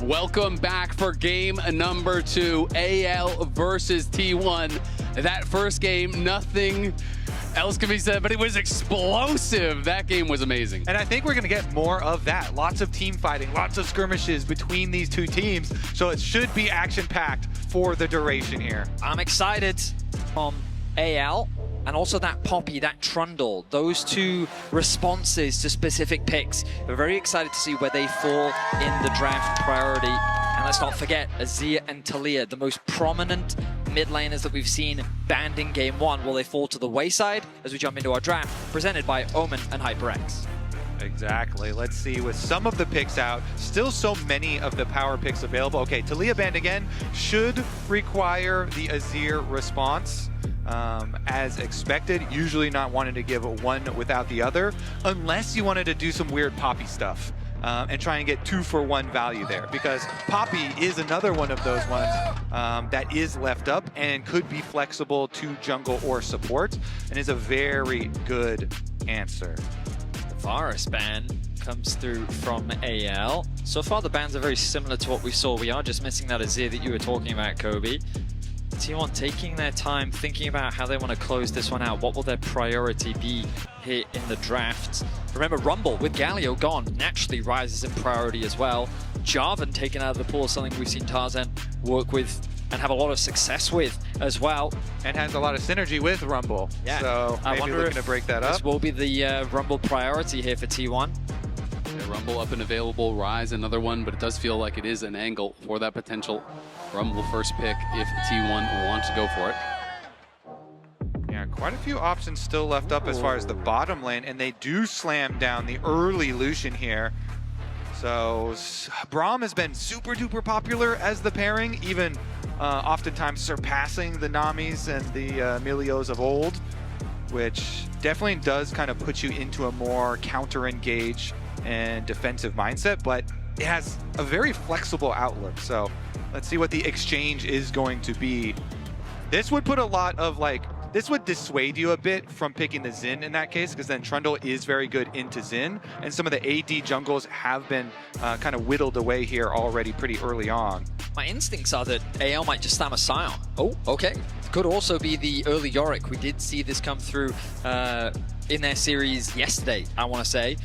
Welcome back for game number 2, AL versus T1. That first game, nothing else can be said, but it was explosive. That game was amazing. And I think we're going to get more of that. Lots of team fighting, lots of skirmishes between these two teams. So it should be action-packed for the duration here. I'm excited from AL and also that Poppy, that Trundle, those two responses to specific picks. We're very excited to see where they fall in the draft priority. And let's not forget, Azir and Talia, the most prominent mid laners that we've seen banned in game 1. Will they fall to the wayside as we jump into our draft, presented by Omen and HyperX? Exactly. Let's see, with some of the picks out, still so many of the power picks available. Okay, Talia banned again, should require the Azir response. As expected, usually not wanting to give one without the other, unless you wanted to do some weird Poppy stuff and try and get 2-for-1 value there, because Poppy is another one of those ones that is left up and could be flexible to jungle or support, and is a very good answer. The Varus ban comes through from AL. So far the bans are very similar to what we saw. We are just missing that Azir that you were talking about, Kobe. T1 taking their time, thinking about how they want to close this one out. What will their priority be here in the draft? Remember, Rumble with Galio gone naturally rises in priority as well. Jarvan taken out of the pool is something we've seen Tarzan work with and have a lot of success with as well. And has a lot of synergy with Rumble. Yeah. So maybe looking to break that up. This will be the Rumble priority here for T1. Yeah, Rumble up and available, Rise another one, but it does feel like it is an angle for that potential Rumble first pick if T1 wants to go for it. Yeah, quite a few options still left up as far as the bottom lane, and they do slam down the early Lucian here. So Braum has been super duper popular as the pairing, even oftentimes surpassing the Namis and the Milios of old, which definitely does kind of put you into a more counter-engage and defensive mindset, but it has a very flexible outlook. So let's see what the exchange is going to be. This would put a lot of this would dissuade you a bit from picking the Xin in that case, because then Trundle is very good into Xin, and some of the AD jungles have been kind of whittled away here already pretty early on. My instincts are that AL might just slam a Sion. Oh, okay. Could also be the early Yorick. We did see this come through in their series yesterday, I want to say.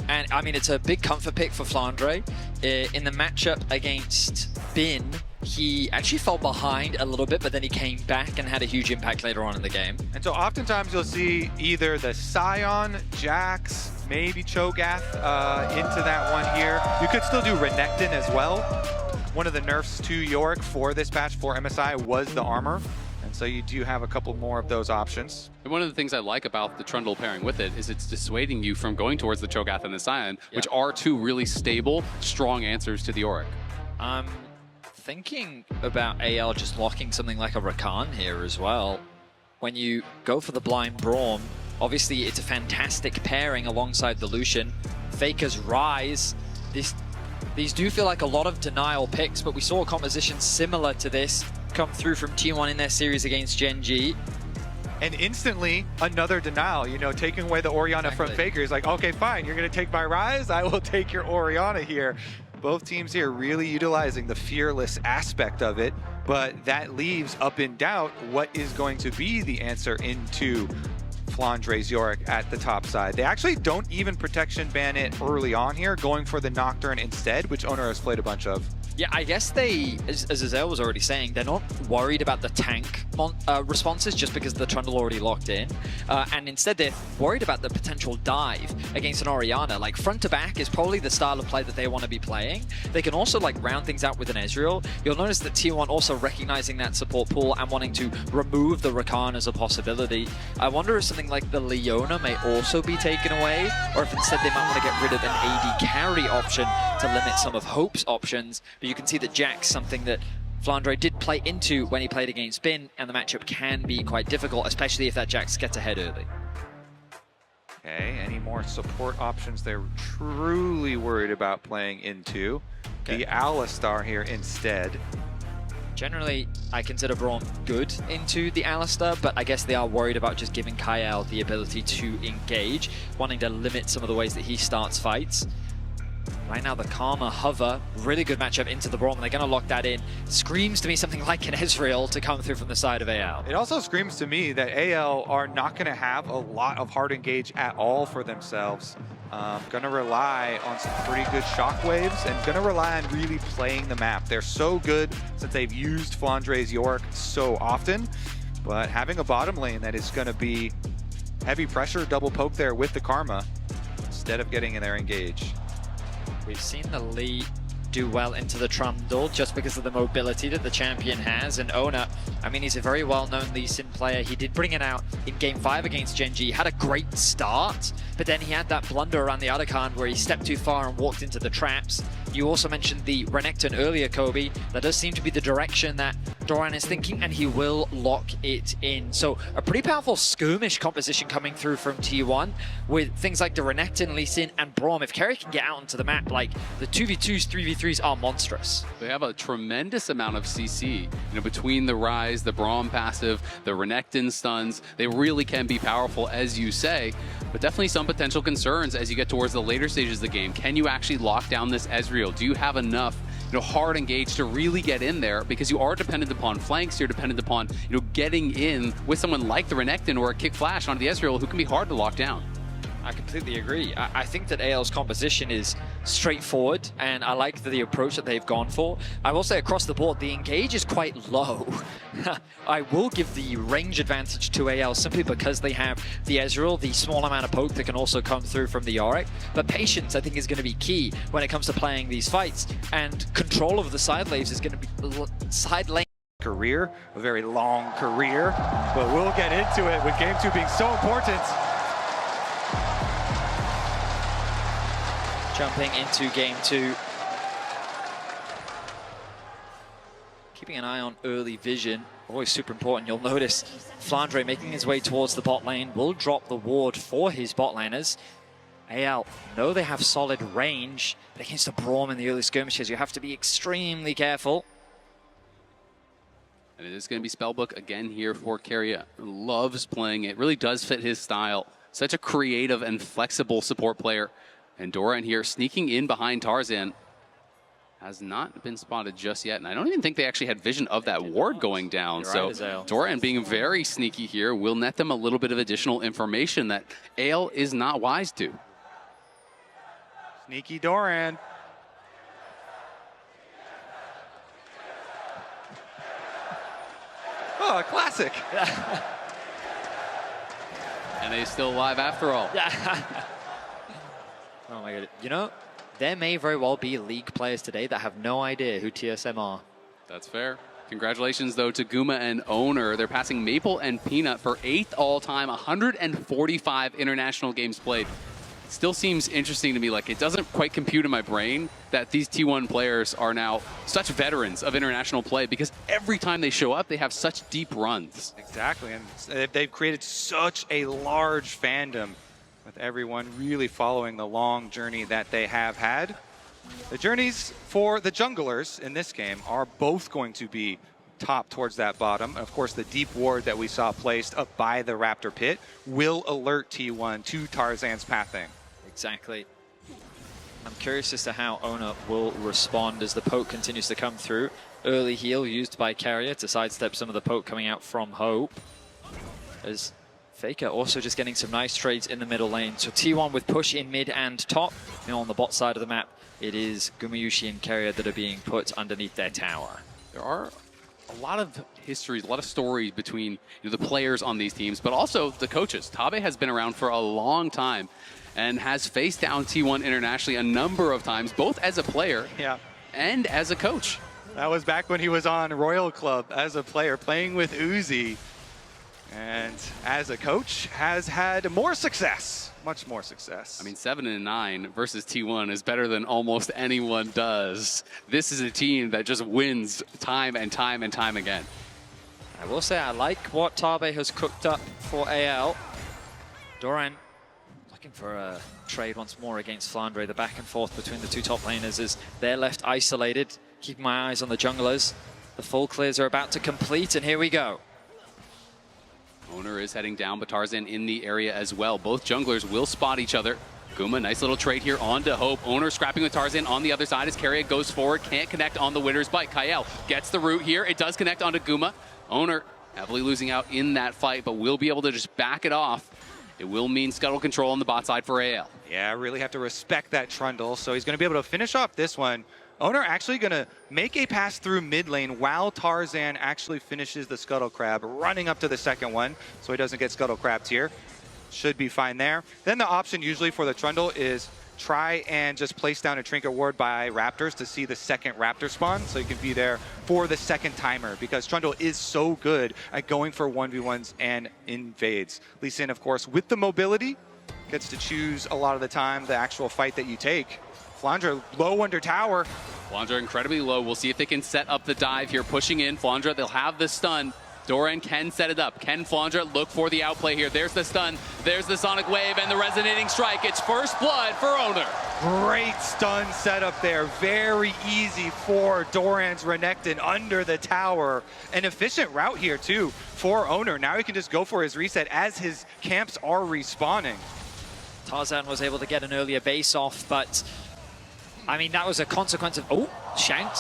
And I mean, it's a big comfort pick for Flandre. In the matchup against Bin, he actually fell behind a little bit, but then he came back and had a huge impact later on in the game. And so oftentimes you'll see either the Sion, Jax, maybe Cho'Gath into that one here. You could still do Renekton as well. One of the nerfs to Yorick for this patch for MSI was the armor. And so you do have a couple more of those options. And one of the things I like about the Trundle pairing with it is it's dissuading you from going towards the Cho'Gath and the Sion, which are two really stable, strong answers to the Yorick. I'm thinking about AL just locking something like a Rakan here as well. When you go for the blind Braum, obviously it's a fantastic pairing alongside the Lucian. Faker's Rise. These do feel like a lot of denial picks, but we saw a composition similar to this come through from T1 in their series against Gen G. And instantly, another denial, you know, taking away the Orianna from Faker. He's like, okay, fine, you're going to take my Rise? I will take your Orianna here. Both teams here really utilizing the fearless aspect of it, but that leaves up in doubt what is going to be the answer into Flandre's Yorick at the top side. They actually don't even protection ban it early on here, going for the Nocturne instead, which Owner has played a bunch of. Yeah, I guess they, as Azel was already saying, they're not worried about the tank responses just because the Trundle already locked in. And instead they're worried about the potential dive against an Orianna. Like front to back is probably the style of play that they want to be playing. They can also like round things out with an Ezreal. You'll notice that T1 also recognizing that support pool and wanting to remove the Rakan as a possibility. I wonder if something like the Leona may also be taken away, or if instead they might want to get rid of an AD carry option to limit some of Hope's options. But you can see that Jack's something that Flandre did play into when he played against Bin, and the matchup can be quite difficult, especially if that Jax gets ahead early. Okay, any more support options they're truly worried about playing into? Okay. The Alistar here instead. Generally, I consider Braum good into the Alistar, but I guess they are worried about just giving Kyle the ability to engage, wanting to limit some of the ways that he starts fights. Right now, the Karma Hover, really good matchup into the Braum, and they're going to lock that in. Screams to me something like an Ezreal to come through from the side of AL. It also screams to me that AL are not going to have a lot of hard engage at all for themselves. Going to rely on some pretty good shockwaves and going to rely on really playing the map. They're so good since they've used Flandre's York so often, but having a bottom lane that is going to be heavy pressure, double poke there with the Karma instead of getting in their engage. We've seen the Lee do well into the Trundle just because of the mobility that the champion has, and Ona, I mean, he's a very well-known Lee Sin player. He did bring it out in Game 5 against Gen.G, had a great start, but then he had that blunder around the Otacon where he stepped too far and walked into the traps. You also mentioned the Renekton earlier, Kobe. That does seem to be the direction that Doran is thinking, and he will lock it in. So a pretty powerful skirmish composition coming through from T1 with things like the Renekton, Lee Sin, and Braum. If Kerry can get out into the map, like the 2v2s, 3v3s are monstrous. They have a tremendous amount of CC, between the Rise, the Braum passive, the Renekton stuns. They really can be powerful, as you say, but definitely some potential concerns as you get towards the later stages of the game. Can you actually lock down this Ezreal? Do you have enough hard engage to really get in there? Because you are dependent upon flanks, you're dependent upon getting in with someone like the Renekton or a Kick Flash onto the Ezreal who can be hard to lock down. I completely agree. I think that AL's composition is straightforward, and I like the approach that they've gone for. I will say across the board, the engage is quite low. I will give the range advantage to AL simply because they have the Ezreal, the small amount of poke that can also come through from the Yorick. But patience, I think, is going to be key when it comes to playing these fights, and control of the side lanes is going to be side lane. Career, a very long career, but we'll get into it with Game 2 being so important. Jumping into Game 2. Keeping an eye on early vision, always super important. You'll notice Flandre making his way towards the bot lane, will drop the ward for his bot laners. AL know they have solid range, but against the Braum in the early skirmishes, you have to be extremely careful. And it is going to be Spellbook again here for Keria. Loves playing it, really does fit his style. Such a creative and flexible support player. And Doran here sneaking in behind Tarzan. Has not been spotted just yet. And I don't even think they actually had vision of that ward going down. You're so right, Doran being very sneaky here will net them a little bit of additional information that Ale is not wise to. Sneaky Doran. Oh, a classic. And they still alive after all. Oh my god. There may very well be league players today that have no idea who TSM are. That's fair. Congratulations, though, to Guma and Owner. They're passing Maple and Peanut for 8th all-time, 145 international games played. It still seems interesting to me. Like, it doesn't quite compute in my brain that these T1 players are now such veterans of international play, because every time they show up, they have such deep runs. Exactly, and they've created such a large fandom, with everyone really following the long journey that they have had. The journeys for the junglers in this game are both going to be top towards that bottom. Of course, the deep ward that we saw placed up by the Raptor pit will alert T1 to Tarzan's pathing. Exactly. I'm curious as to how Ona will respond as the poke continues to come through. Early heal used by Carrier to sidestep some of the poke coming out from Hope. As Faker also just getting some nice trades in the middle lane. So T1 with push in mid and top. On the bot side of the map, it is Gumayusi and Carrier that are being put underneath their tower. There are a lot of histories, a lot of stories between the players on these teams, but also the coaches. Tabe has been around for a long time and has faced down T1 internationally a number of times, both as a player and as a coach. That was back when he was on Royal Club as a player, playing with Uzi. And as a coach, has had more success, much more success. I mean, 7-9 versus T1 is better than almost anyone does. This is a team that just wins time and time and time again. I will say I like what Tabe has cooked up for AL. Doran looking for a trade once more against Flandre. The back and forth between the two top laners is they're left isolated. Keeping my eyes on the junglers. The full clears are about to complete, and here we go. Owner is heading down, but Tarzan in the area as well. Both junglers will spot each other. Guma, nice little trade here onto Hope. Owner scrapping with Tarzan on the other side as Carrier goes forward. Can't connect on the winner's bite. Kael gets the root here. It does connect onto Guma. Owner heavily losing out in that fight, but will be able to just back it off. It will mean scuttle control on the bot side for AL. Yeah, really have to respect that Trundle. So he's going to be able to finish off this one. Owner actually going to make a pass through mid lane while Tarzan actually finishes the Scuttle Crab, running up to the second one so he doesn't get Scuttle Crabbed here. Should be fine there. Then the option usually for the Trundle is try and just place down a Trinket Ward by Raptors to see the second Raptor spawn so you can be there for the second timer, because Trundle is so good at going for 1v1s and invades. Lee Sin, of course, with the mobility, gets to choose a lot of the time the actual fight that you take. Flandra low under tower. Flandra incredibly low. We'll see if they can set up the dive here. Pushing in, Flandra, they'll have the stun. Doran can set it up. Can Flandra look for the outplay here? There's the stun, there's the Sonic Wave, and the resonating strike. It's first blood for Owner. Great stun setup there. Very easy for Doran's Renekton under the tower. An efficient route here, too, for Owner. Now he can just go for his reset as his camps are respawning. Tarzan was able to get an earlier base off, but I mean, that was a consequence of, oh, shanked.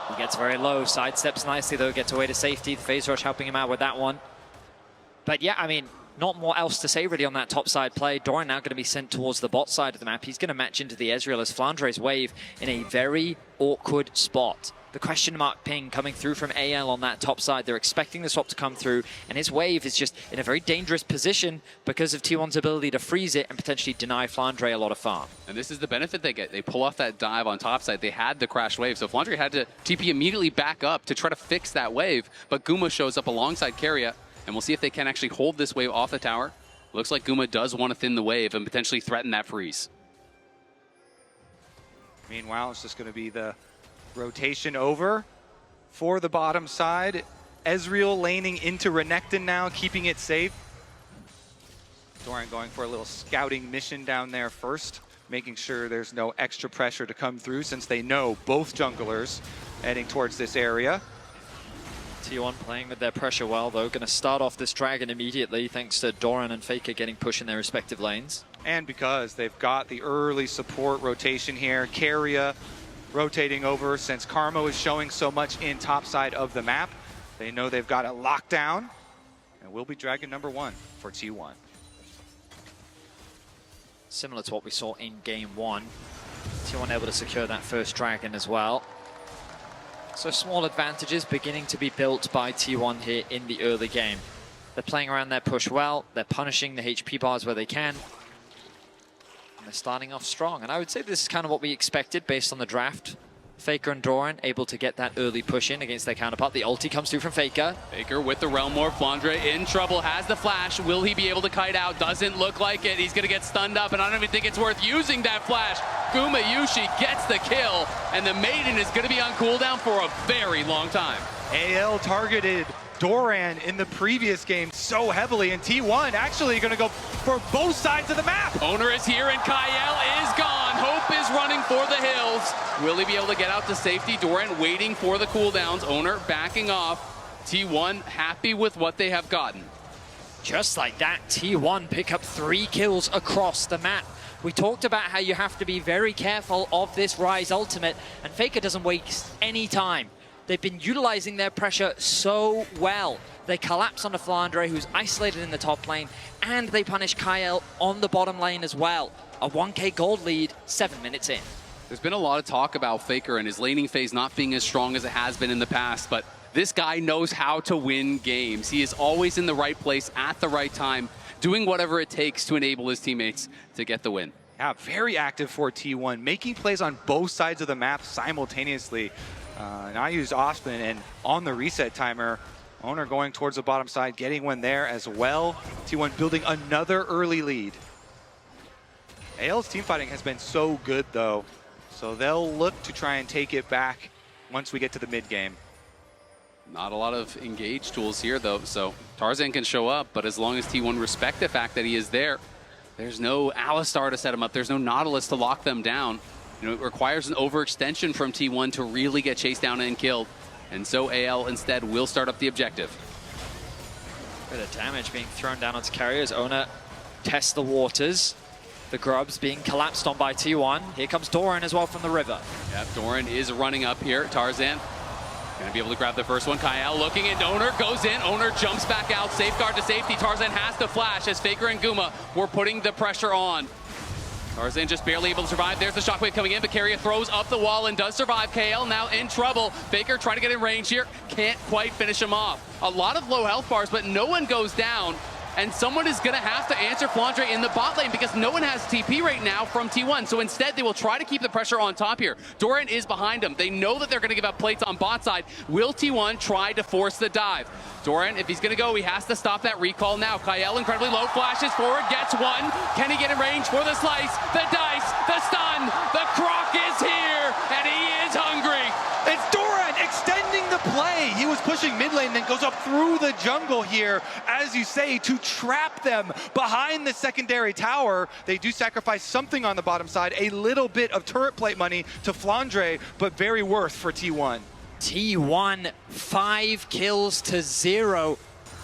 He gets very low, sidesteps nicely though, gets away to safety. The phase rush helping him out with that one. But yeah, I mean, not more else to say really on that top side play. Doran now going to be sent towards the bot side of the map. He's going to match into the Ezreal as Flandre's wave in a very awkward spot. The question mark ping coming through from AL on that top side. They're expecting the swap to come through, and his wave is just in a very dangerous position because of T1's ability to freeze it and potentially deny Flandre a lot of farm. And this is the benefit they get. They pull off that dive on top side. They had the crash wave, so Flandre had to TP immediately back up to try to fix that wave, but Guma shows up alongside Keria, and we'll see if they can actually hold this wave off the tower. Looks like Guma does want to thin the wave and potentially threaten that freeze. Meanwhile, it's just going to be the rotation over for the bottom side. Ezreal laning into Renekton now, keeping it safe. Doran going for a little scouting mission down there first, making sure there's no extra pressure to come through since they know both junglers heading towards this area. T1 playing with their pressure well though, going to start off this dragon immediately thanks to Doran and Faker getting pushed in their respective lanes. And because they've got the early support rotation here, Keria rotating over since Karma is showing so much in top side of the map. They know they've got it locked down, and will be dragon number 1 for T1. Similar to what we saw in game 1. T1 able to secure that first dragon as well. So small advantages beginning to be built by T1 here in the early game. They're playing around their push well, they're punishing the HP bars where they can. They're starting off strong, and I would say this is kind of what we expected based on the draft. Faker and Doran able to get that early push in against their counterpart. The ulti comes through from Faker. Faker with the Realm War. Flandre in trouble, has the flash. Will he be able to kite out? Doesn't look like it. He's going to get stunned up, and I don't even think it's worth using that flash. Gumayusi gets the kill, and the Maiden is going to be on cooldown for a very long time. AL targeted Doran in the previous game so heavily, and T1 actually going to go for both sides of the map. Owner is here, and Kael is gone. Hope is running for the hills. Will he be able to get out to safety? Doran waiting for the cooldowns. Owner backing off. T1 happy with what they have gotten. Just like that, T1 pick up 3 kills across the map. We talked about how you have to be very careful of this Ryze ultimate, and Faker doesn't waste any time. They've been utilizing their pressure so well. They collapse onto Flandre, who's isolated in the top lane, and they punish Kael on the bottom lane as well. A 1k gold lead, 7 minutes in. There's been a lot of talk about Faker and his laning phase not being as strong as it has been in the past, but this guy knows how to win games. He is always in the right place at the right time, doing whatever it takes to enable his teammates to get the win. Yeah, very active for T1, making plays on both sides of the map simultaneously. And I used Osman, and on the reset timer, Owner going towards the bottom side, getting one there as well. T1 building another early lead. AL's teamfighting has been so good, though, so they'll look to try and take it back once we get to the mid game. Not a lot of engage tools here, though, so Tarzan can show up, but as long as T1 respect the fact that he is there, there's no Alistar to set him up, there's no Nautilus to lock them down. You know, it requires an overextension from T1 to really get chased down and killed. And so AL instead will start up the objective. Bit of damage being thrown down onto Carrier as Owner tests the waters. The Grubs being collapsed on by T1. Here comes Doran as well from the river. Yep, Doran is running up here. Tarzan gonna be able to grab the first one. Kyle looking and Owner goes in. Owner jumps back out. Safeguard to safety. Tarzan has to flash as Faker and Guma were putting the pressure on. Tarzan just barely able to survive. There's the shockwave coming in, but Carrier throws up the wall and does survive. KL now in trouble. Faker trying to get in range here. Can't quite finish him off. A lot of low health bars, but no one goes down. And someone is going to have to answer Flandre in the bot lane because no one has TP right now from T1. So instead, they will try to keep the pressure on top here. Doran is behind him. They know that they're going to give up plates on bot side. Will T1 try to force the dive? Doran, if he's going to go, he has to stop that recall now. Kyle incredibly low, flashes forward, gets one. Can he get in range for the slice? The dice, the stun, the croc is here, and he is hungry. It's Doran extending the play. He was pushing mid lane, then goes up through the jungle here, as you say, to trap them behind the secondary tower. They do sacrifice something on the bottom side, a little bit of turret plate money to Flandre, but very worth for T1. T1, 5 kills to 0.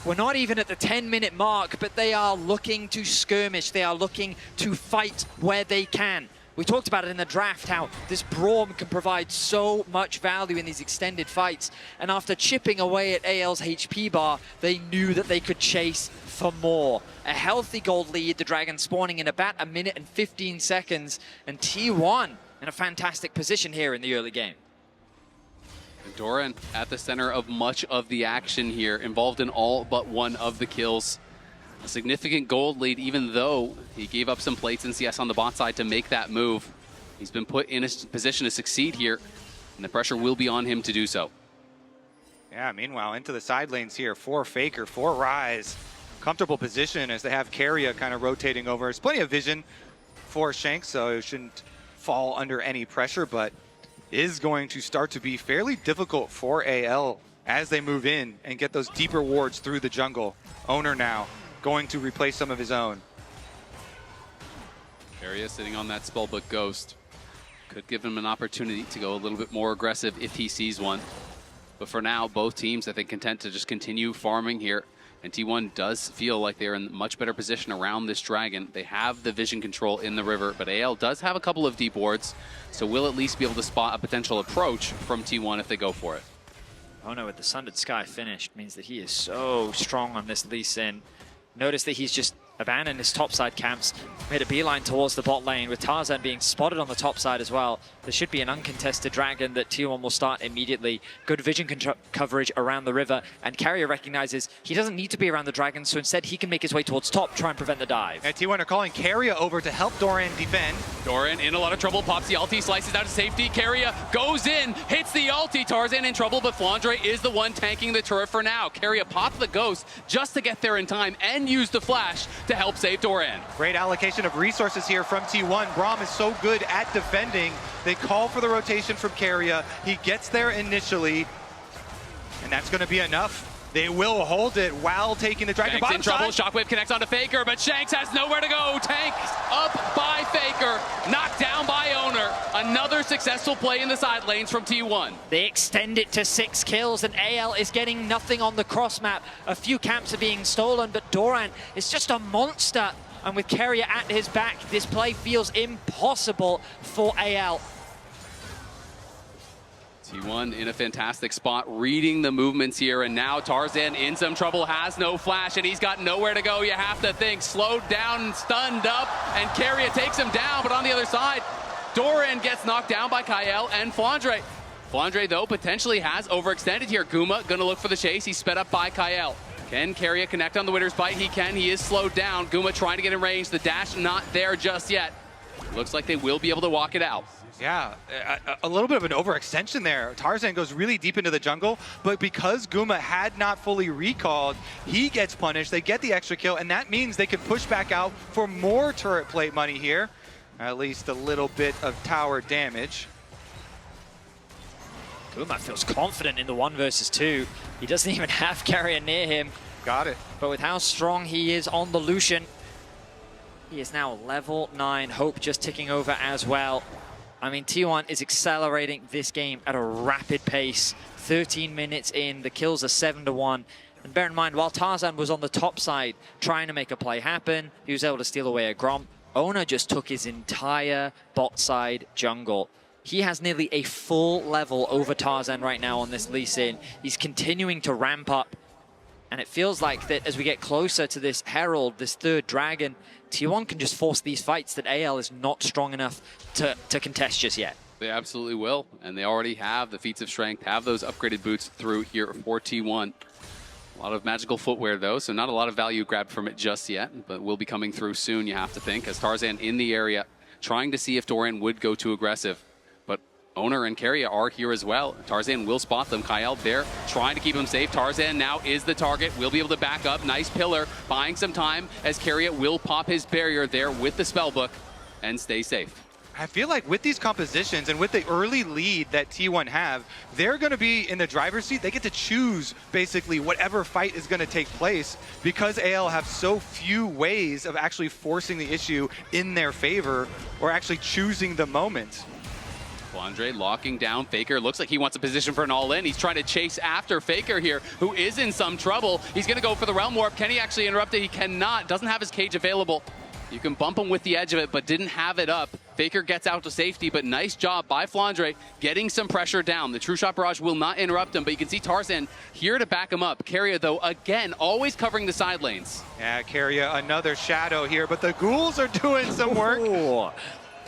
We're not even at the 10-minute mark, but they are looking to skirmish. They are looking to fight where they can. We talked about it in the draft, how this Braum can provide so much value in these extended fights. And after chipping away at AL's HP bar, they knew that they could chase for more. A healthy gold lead, the Dragon spawning in about 1 minute and 15 seconds. And T1 in a fantastic position here in the early game. Doran at the center of much of the action here, involved in all but one of the kills. A significant gold lead, even though he gave up some plates and CS on the bot side to make that move. He's been put in a position to succeed here, and the pressure will be on him to do so. Yeah, meanwhile, into the side lanes here for Faker, for Rise. Comfortable position as they have Carrier kind of rotating over. There's plenty of vision for Shanks, so it shouldn't fall under any pressure, but is going to start to be fairly difficult for AL as they move in and get those deeper wards through the jungle. Owner now going to replace some of his own. Area sitting on that spellbook Ghost. Could give him an opportunity to go a little bit more aggressive if he sees one. But for now, both teams, I think, content to just continue farming here. And T1 does feel like they're in much better position around this Dragon. They have the vision control in the river, but AL does have a couple of deep wards, so we'll at least be able to spot a potential approach from T1 if they go for it. Oh no, with the Sundered Sky finished means that he is so strong on this Lee Sin. Notice that he's just abandoned his topside camps, made a beeline towards the bot lane, with Tarzan being spotted on the top side as well. There should be an uncontested Dragon that T1 will start immediately. Good vision coverage around the river, and Carrier recognizes he doesn't need to be around the Dragon, so instead he can make his way towards top, try and prevent the dive. And T1 are calling Carrier over to help Doran defend. Doran in a lot of trouble, pops the ulti, slices out to safety. Carrier goes in, hits the ulti. Tarzan in trouble, but Flandre is the one tanking the turret for now. Carrier popped the Ghost just to get there in time and use the flash to help save Doran. Great allocation of resources here from T1. Braum is so good at defending. They call for the rotation from Carrier. He gets there initially, and that's going to be enough. They will hold it while taking the Dragon. Shanks in trouble. Shockwave connects onto Faker, but Shanks has nowhere to go. Tank up by Faker, knocked down by Owner. Another successful play in the side lanes from T1. They extend it to 6 kills, and AL is getting nothing on the cross map. A few camps are being stolen, but Doran is just a monster. And with Carrier at his back, this play feels impossible for AL. T1 in a fantastic spot, reading the movements here, and now Tarzan in some trouble, has no flash, and he's got nowhere to go. You have to think, slowed down, stunned up, and Carrier takes him down, but on the other side, Doran gets knocked down by Kyle and Flandre. Flandre, though, potentially has overextended here. Guma gonna look for the chase. He's sped up by Kyle. Can Carrier connect on the winner's bite? He can. He is slowed down. Guma trying to get in range. The dash not there just yet. Looks like they will be able to walk it out. Yeah, a little bit of an overextension there. Tarzan goes really deep into the jungle, but because Guma had not fully recalled, he gets punished. They get the extra kill, and that means they can push back out for more turret plate money here. At least a little bit of tower damage. Guma feels confident in the 1 versus 2. He doesn't even have Carrier near him. Got it. But with how strong he is on the Lucian, he is now level 9. Hope just ticking over as well. I mean, T1 is accelerating this game at a rapid pace. 13 minutes in, the kills are 7-1. And bear in mind, while Tarzan was on the top side trying to make a play happen, he was able to steal away a Grom. Owner just took his entire bot side jungle. He has nearly a full level over Tarzan right now on this Lee Sin. He's continuing to ramp up. And it feels like that as we get closer to this Herald, this third dragon, T1 can just force these fights that AL is not strong enough to contest just yet. They absolutely will, and they already have the feats of strength, have those upgraded boots through here for T1. A lot of magical footwear though, so not a lot of value grabbed from it just yet, but will be coming through soon, you have to think, as Tarzan in the area, trying to see if Doran would go too aggressive. But Owner and Keria are here as well. Tarzan will spot them. Kyle there trying to keep him safe. Tarzan now is the target, will be able to back up. Nice pillar, buying some time as Keria will pop his barrier there with the spellbook and stay safe. I feel like with these compositions and with the early lead that T1 have, they're going to be in the driver's seat. They get to choose basically whatever fight is going to take place because AL have so few ways of actually forcing the issue in their favor or actually choosing the moment. Flandre locking down Faker. Looks like he wants a position for an all-in. He's trying to chase after Faker here, who is in some trouble. He's going to go for the Realm Warp. Can he actually interrupt it? He cannot. Doesn't have his cage available. You can bump him with the edge of it, but didn't have it up. Faker gets out to safety, but nice job by Flandre getting some pressure down. The True Shot Barrage will not interrupt him, but you can see Tarzan here to back him up. Keria, though, again, always covering the side lanes. Yeah, Keria, another shadow here, but the ghouls are doing some work. Ooh.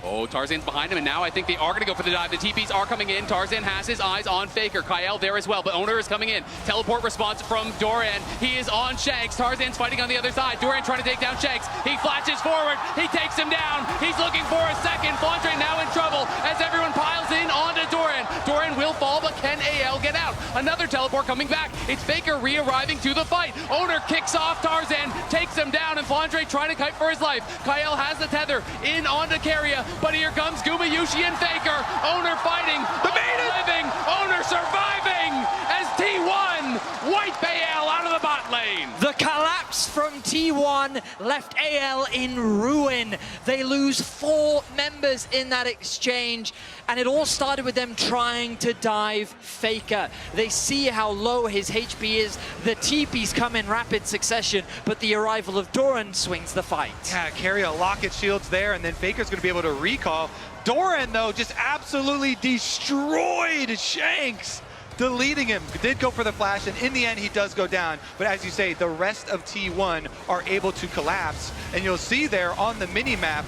Oh, Tarzan's behind him, and now I think they are going to go for the dive. The TPs are coming in. Tarzan has his eyes on Faker. Kyle there as well, but Owner is coming in. Teleport response from Doran. He is on Shanks. Tarzan's fighting on the other side. Doran trying to take down Shanks. He flashes forward. He takes him down. He's looking for a second. Flandre now in trouble as everyone piles in onto Doran. Doran will fall, but can AL get out? Another teleport coming back. It's Faker re-arriving to the fight. Owner kicks off Tarzan, takes him down, and Flandre trying to kite for his life. Kyle has the tether in onto Keria. But here comes Gumayusi and Faker. Owner fighting. The maiden living. Owner surviving as T1 wipe AL out of the bot lane. The collapse from T1 left AL in ruin. They lose 4 members in that exchange, and it all started with them trying to dive Faker. They see how low his HP is. The TPs come in rapid succession, but the arrival of Doran swings the fight. Yeah, Keria locket shields there, and then Faker's going to be able to recall. Doran, though, just absolutely destroyed Shanks, deleting him. Did go for the flash, and in the end, he does go down. But as you say, the rest of T1 are able to collapse, and you'll see there on the mini-map,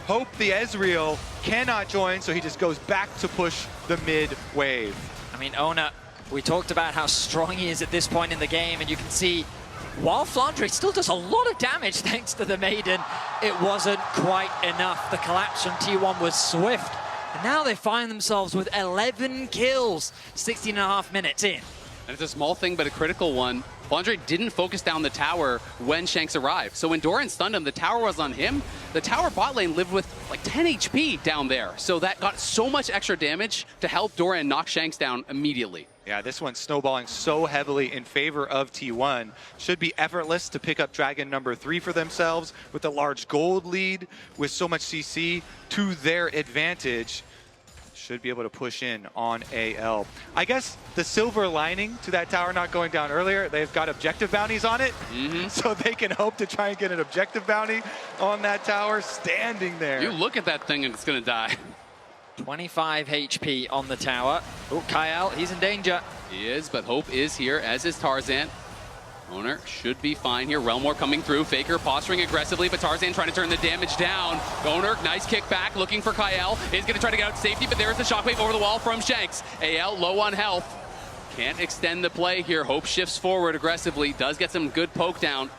Hope the Ezreal cannot join, so he just goes back to push the mid wave. I mean, Owner, we talked about how strong he is at this point in the game, and you can see while Flandre still does a lot of damage thanks to the Maiden, it wasn't quite enough. The collapse from T1 was swift. And now they find themselves with 11 kills, 16.5 minutes in. And it's a small thing, but a critical one. Flandre didn't focus down the tower when Shanks arrived. So when Doran stunned him, the tower was on him. The tower bot lane lived with like 10 HP down there. So that got so much extra damage to help Doran knock Shanks down immediately. Yeah, this one's snowballing so heavily in favor of T1. Should be effortless to pick up Dragon number 3 for themselves with a large gold lead with so much CC to their advantage. Should be able to push in on AL. I guess the silver lining to that tower not going down earlier, they've got objective bounties on it, so they can hope to try and get an objective bounty on that tower standing there. You look at that thing and it's going to die. 25 HP on the tower. Oh, Kyle, he's in danger. He is, but Hope is here, as is Tarzan. Owner should be fine here. Realm War coming through. Faker posturing aggressively, but Tarzan trying to turn the damage down. Owner, nice kick back, looking for Kyle. Is going to try to get out to safety, but there's the shockwave over the wall from Shanks. AL low on health. Can't extend the play here. Hope shifts forward aggressively. Does get some good poke down.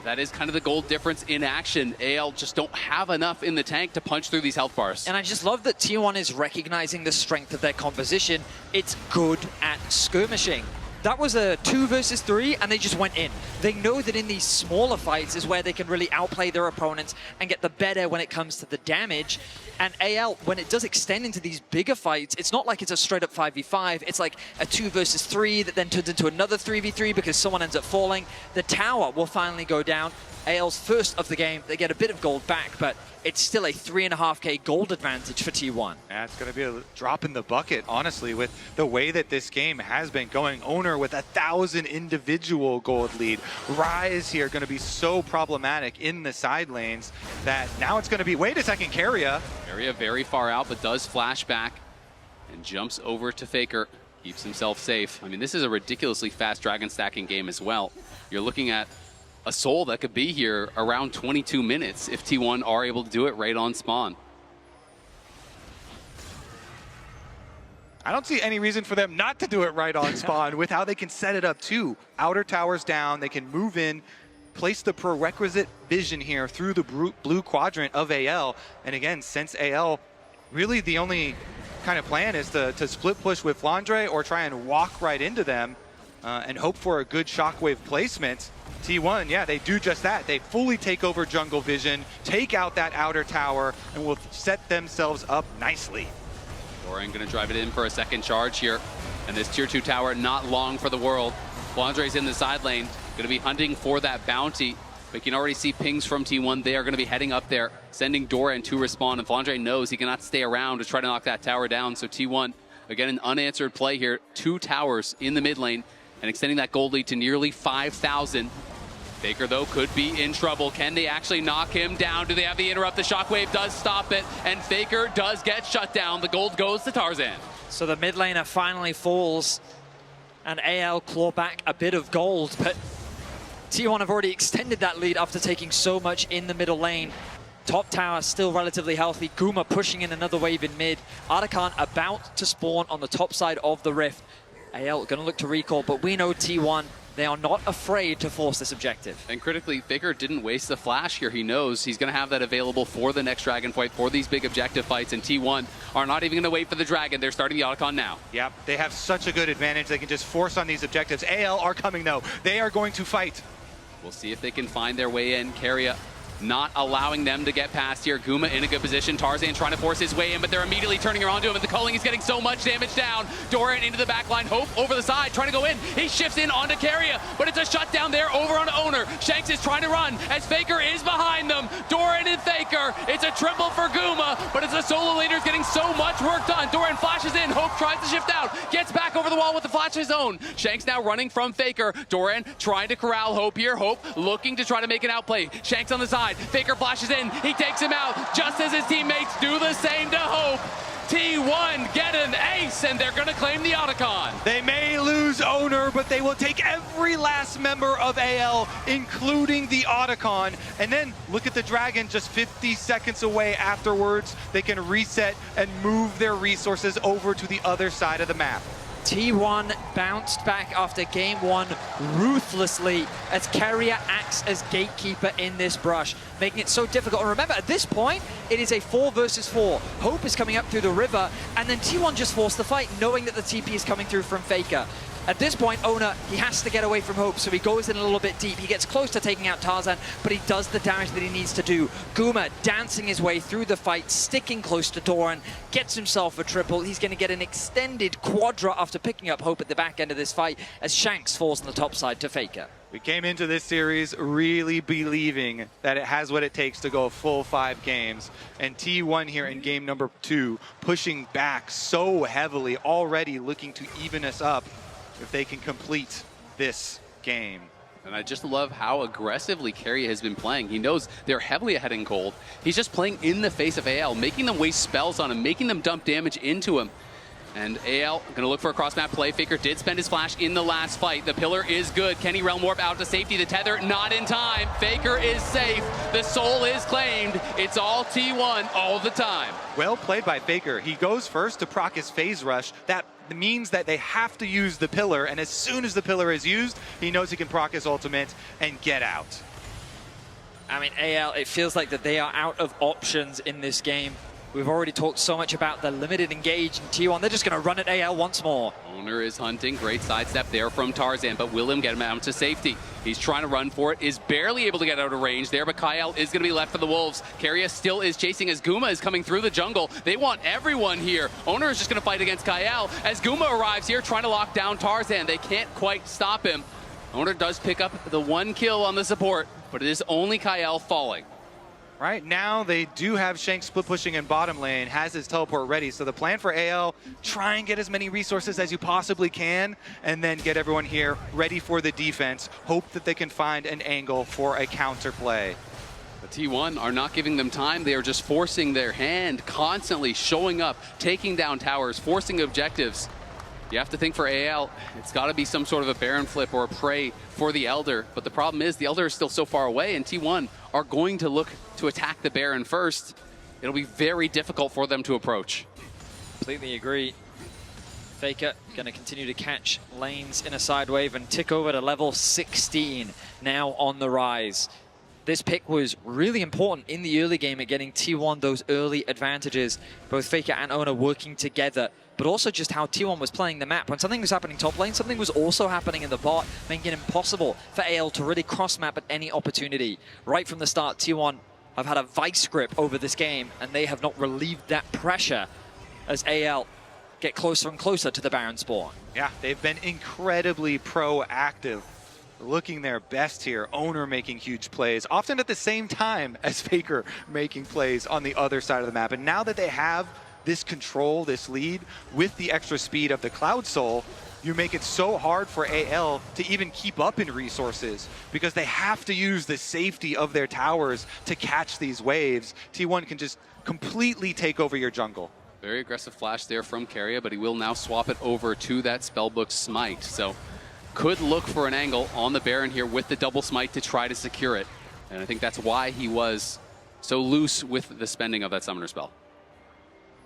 That is kind of the gold difference in action. AL just don't have enough in the tank to punch through these health bars. And I just love that T1 is recognizing the strength of their composition. It's good at skirmishing. That was a 2 versus 3, and they just went in. They know that in these smaller fights is where they can really outplay their opponents and get the better when it comes to the damage. And AL, when it does extend into these bigger fights, it's not like it's a straight up 5v5. It's like a 2 versus 3 that then turns into another 3v3 because someone ends up falling. The tower will finally go down. AL's first of the game. They get a bit of gold back, but it's still a 3.5k gold advantage for T1. Yeah, it's going to be a drop in the bucket, honestly, with the way that this game has been going. Owner with 1,000 individual gold lead. Rise here going to be so problematic in the side lanes that now it's going to be, wait a second, Keria. Keria very far out, but does flash back and jumps over to Faker. Keeps himself safe. I mean, this is a ridiculously fast dragon stacking game as well. You're looking at a soul that could be here around 22 minutes if T1 are able to do it right on spawn. I don't see any reason for them not to do it right on spawn with how they can set it up too. Outer towers down, they can move in, place the prerequisite vision here through the blue quadrant of AL. And again, since AL, really the only kind of plan is to split push with Flandre or try and walk right into them and hope for a good shockwave placement. T1, yeah, they do just that. They fully take over jungle vision, take out that outer tower, and will set themselves up nicely. Doran gonna drive it in for a second charge here. And this tier 2 tower, not long for the world. Flandre's in the side lane, gonna be hunting for that bounty. But you can already see pings from T1. They are gonna be heading up there, sending Doran to respawn. And Flandre knows he cannot stay around to try to knock that tower down. So T1, again, an unanswered play here. 2 towers in the mid lane and extending that gold lead to nearly 5,000. Faker, though, could be in trouble. Can they actually knock him down? Do they have the interrupt? The shockwave does stop it, and Faker does get shut down. The gold goes to Tarzan. So the mid laner finally falls, and AL claw back a bit of gold, but T1 have already extended that lead after taking so much in the middle lane. Top tower still relatively healthy. Guma pushing in another wave in mid. Artican about to spawn on the top side of the rift. AL gonna look to recall, but we know T1, they are not afraid to force this objective. And critically, Faker didn't waste the flash here. He knows he's going to have that available for the next dragon fight, for these big objective fights, and T1 are not even going to wait for the dragon. They're starting the Otacon now. Yep, they have such a good advantage. They can just force on these objectives. AL are coming, though. They are going to fight. We'll see if they can find their way in. Keria not allowing them to get past here. Guma in a good position. Tarzan trying to force his way in, but they're immediately turning around to him, and the culling is getting so much damage down. Doran into the back line. Hope over the side, trying to go in. He shifts in onto Keria, but it's a shutdown there over on Owner. Shanks is trying to run as Faker is behind them. Doran and Faker. It's a triple for Guma, but it's the solo laner's getting so much work done. Doran flashes in. Hope tries to shift out. Gets back over the wall with the flash of his own. Shanks now running from Faker. Doran trying to corral Hope here. Hope looking to try to make an outplay. Shanks on the side. Faker flashes in. He takes him out just as his teammates do the same to Hope. T1 get an ace, and they're going to claim the Otacon. They may lose Owner, but they will take every last member of AL, including the Otacon. And then look at the Dragon just 50 seconds away afterwards. They can reset and move their resources over to the other side of the map. T1 bounced back after game 1 ruthlessly as Keria acts as gatekeeper in this brush, making it so difficult. And remember, at this point, it is a 4 versus 4. Hope is coming up through the river, and then T1 just forced the fight, knowing that the TP is coming through from Faker. At this point, Owner, he has to get away from Hope, so he goes in a little bit deep. He gets close to taking out Tarzan, but he does the damage that he needs to do. Guma dancing his way through the fight, sticking close to Doran, gets himself a triple. He's going to get an extended quadra after picking up Hope at the back end of this fight as Shanks falls on the top side to Faker. We came into this series really believing that it has what it takes to go a full 5 games. And T1 here in game number 2, pushing back so heavily, already looking to even us up if they can complete this game. And I just love how aggressively Keria has been playing. He knows they're heavily ahead in gold. He's just playing in the face of AL, making them waste spells on him, making them dump damage into him. And AL gonna look for a cross-map play. Faker did spend his flash in the last fight. The pillar is good. Kenny Realm Warp out to safety. The tether not in time. Faker is safe. The soul is claimed. It's all T1 all the time. Well played by Faker. He goes first to proc his phase rush. That means that they have to use the pillar, and as soon as the pillar is used, he knows he can proc his ultimate and get out. I mean, AL, it feels like that they are out of options in this game. We've already talked so much about the limited engage in T1. They're just going to run at AL once more. Owner is hunting. Great sidestep there from Tarzan, but will him get him out to safety. He's trying to run for it, is barely able to get out of range there, but Kyle is going to be left for the Wolves. Keria still is chasing as Guma is coming through the jungle. They want everyone here. Owner is just going to fight against Kyle as Guma arrives here trying to lock down Tarzan. They can't quite stop him. Owner does pick up the 1 kill on the support. but it is only Kael falling. Right now, they do have Shank split pushing in bottom lane, has his teleport ready. So the plan for AL, try and get as many resources as you possibly can, and then get everyone here ready for the defense. Hope that they can find an angle for a counter play. The T1 are not giving them time. They are just forcing their hand, constantly showing up, taking down towers, forcing objectives. You have to think for AL, it's got to be some sort of a Baron flip or a prey for the Elder. But the problem is the Elder is still so far away, and T1 are going to look to attack the Baron first. It'll be very difficult for them to approach. Completely agree. Faker going to continue to catch lanes in a side wave and tick over to level 16 now on the rise. This pick was really important in the early game at getting T1 those early advantages. Both Faker and Oner working together, but also just how T1 was playing the map. When something was happening top lane, something was also happening in the bot, making it impossible for AL to really cross map at any opportunity. Right from the start, T1 have had a vice grip over this game, and they have not relieved that pressure as AL get closer and closer to the Baron spawn. Yeah, they've been incredibly proactive, looking their best here. Oner making huge plays, often at the same time as Faker making plays on the other side of the map. And now that they have this control, this lead, with the extra speed of the Cloud Soul, you make it so hard for AL to even keep up in resources because they have to use the safety of their towers to catch these waves. T1 can just completely take over your jungle. Very aggressive flash there from Keria, but he will now swap it over to that Spellbook Smite. So could look for an angle on the Baron here with the double smite to try to secure it. And I think that's why he was so loose with the spending of that summoner spell.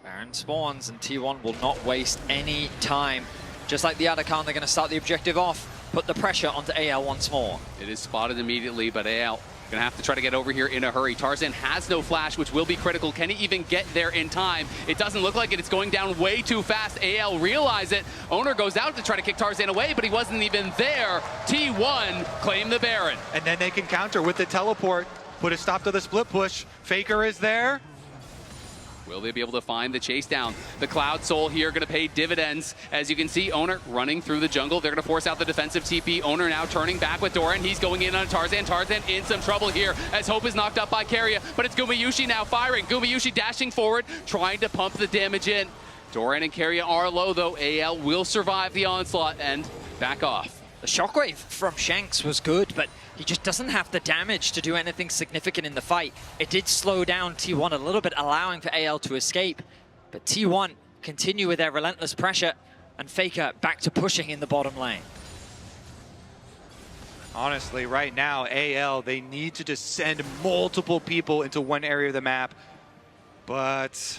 Baron spawns and T1 will not waste any time. Just like the Atakan, they're going to start the objective off, put the pressure onto AL once more. It is spotted immediately, but AL gonna have to try to get over here in a hurry. Tarzan has no flash, which will be critical. Can he even get there in time? It doesn't look like it. It's going down way too fast. AL realize it. Oner goes out to try to kick Tarzan away, but he wasn't even there. T1 claim the Baron. And then they can counter with the teleport, put a stop to the split push. Faker is there. Will they be able to find the chase down? The Cloud Soul here going to pay dividends. As you can see, Oner running through the jungle. They're going to force out the defensive TP. Oner now turning back with Doran. He's going in on Tarzan. Tarzan in some trouble here as Hope is knocked up by Keria. But it's Gumayusi now firing. Gumayusi dashing forward, trying to pump the damage in. Doran and Keria are low, though. AL will survive the onslaught and back off. The shockwave from Shanks was good, but he just doesn't have the damage to do anything significant in the fight. It did slow down T1 a little bit, allowing for AL to escape. But T1 continue with their relentless pressure, and Faker back to pushing in the bottom lane. Honestly, right now, AL, they need to just send multiple people into one area of the map. But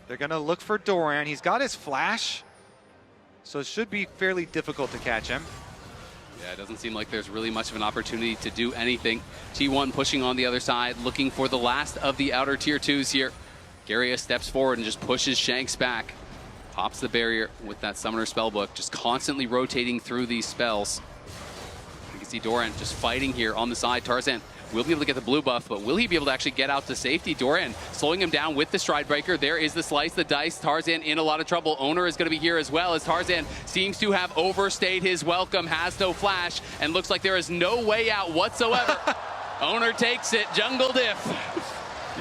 they're going to look for Doran. He's got his flash, so it should be fairly difficult to catch him. Yeah, it doesn't seem like there's really much of an opportunity to do anything. T1 pushing on the other side, looking for the last of the outer tier 2s here. Keria steps forward and just pushes Shanks back. Pops the barrier with that Summoner Spellbook, just constantly rotating through these spells. You can see Doran just fighting here on the side. Tarzan will be able to get the blue buff, but will he be able to actually get out to safety? Doran slowing him down with the Stride Breaker. There is the slice, the dice. Tarzan in a lot of trouble. Oner is going to be here as well, as Tarzan seems to have overstayed his welcome, has no flash, and looks like there is no way out whatsoever. Oner takes it, jungle diff.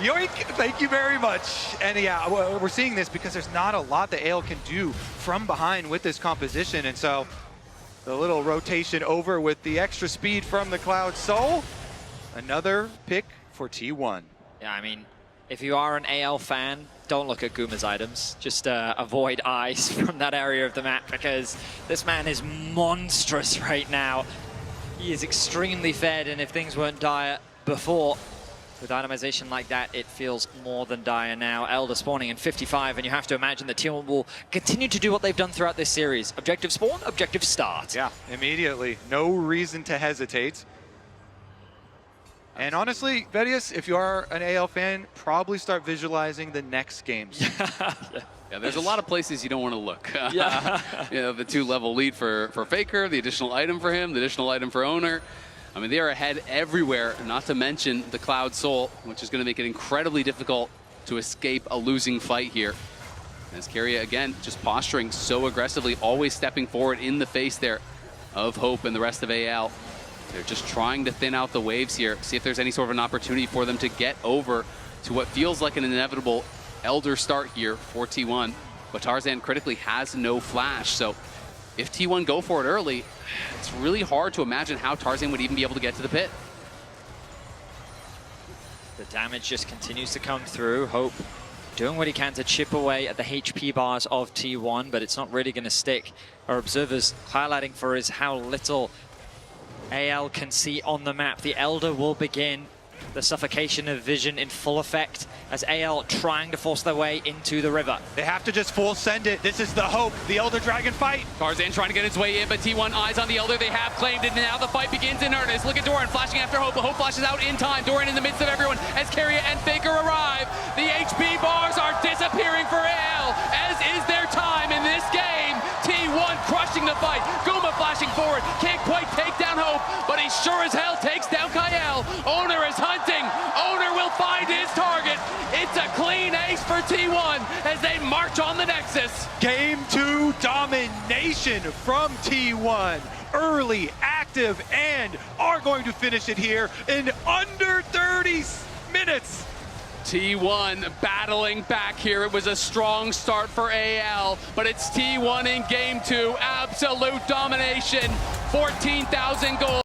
Yoink, thank you very much. And yeah, we're seeing this because there's not a lot that AL can do from behind with this composition. And so the little rotation over with the extra speed from the Cloud Soul. Another pick for T1. Yeah, I mean, if you are an AL fan, don't look at Guma's items. Just avoid eyes from that area of the map because this man is monstrous right now. He is extremely fed, and if things weren't dire before, with itemization like that, it feels more than dire now. Elder spawning in 55, and you have to imagine that T1 will continue to do what they've done throughout this series. Objective spawn, objective start. Yeah, immediately. No reason to hesitate. And honestly, Vedius, if you are an AL fan, probably start visualizing the next games. Yeah, there's a lot of places you don't want to look. Yeah. You know, the 2-level lead for Faker, the additional item for him, the additional item for Oner. I mean, they are ahead everywhere, not to mention the Cloud Soul, which is going to make it incredibly difficult to escape a losing fight here. As Keria, again, just posturing so aggressively, always stepping forward in the face there of Hope and the rest of AL. They're just trying to thin out the waves here, see if there's any sort of an opportunity for them to get over to what feels like an inevitable Elder start here for T1. But Tarzan critically has no flash, so if T1 go for it early, it's really hard to imagine how Tarzan would even be able to get to the pit. The damage just continues to come through. Hope doing what he can to chip away at the HP bars of T1, but it's not really going to stick. Our observers highlighting for us how little AL can see on the map. The Elder will begin the suffocation of vision in full effect as AL trying to force their way into the river. They have to just full send it. This is the Hope, the Elder Dragon fight. Tarzan trying to get his way in, but T1 eyes on the Elder. They have claimed it, and now the fight begins in earnest. Look at Doran flashing after Hope, but Hope flashes out in time. Doran in the midst of everyone as Carrier and Faker arrive. The HP bars are disappearing for AL, as is their time in this game. T1 crushing the fight. Guma flashing forward. Can't quite take down Hope, but he sure as hell takes down Kael. Owner is hunting. Owner will find his target. It's a clean ace for T1 as they march on the Nexus. Game 2 domination from T1. Early, active, and are going to finish it here in under 30 minutes. T1 battling back here. It was a strong start for AL, but it's T1 in game 2. Absolute domination. 14,000 goals.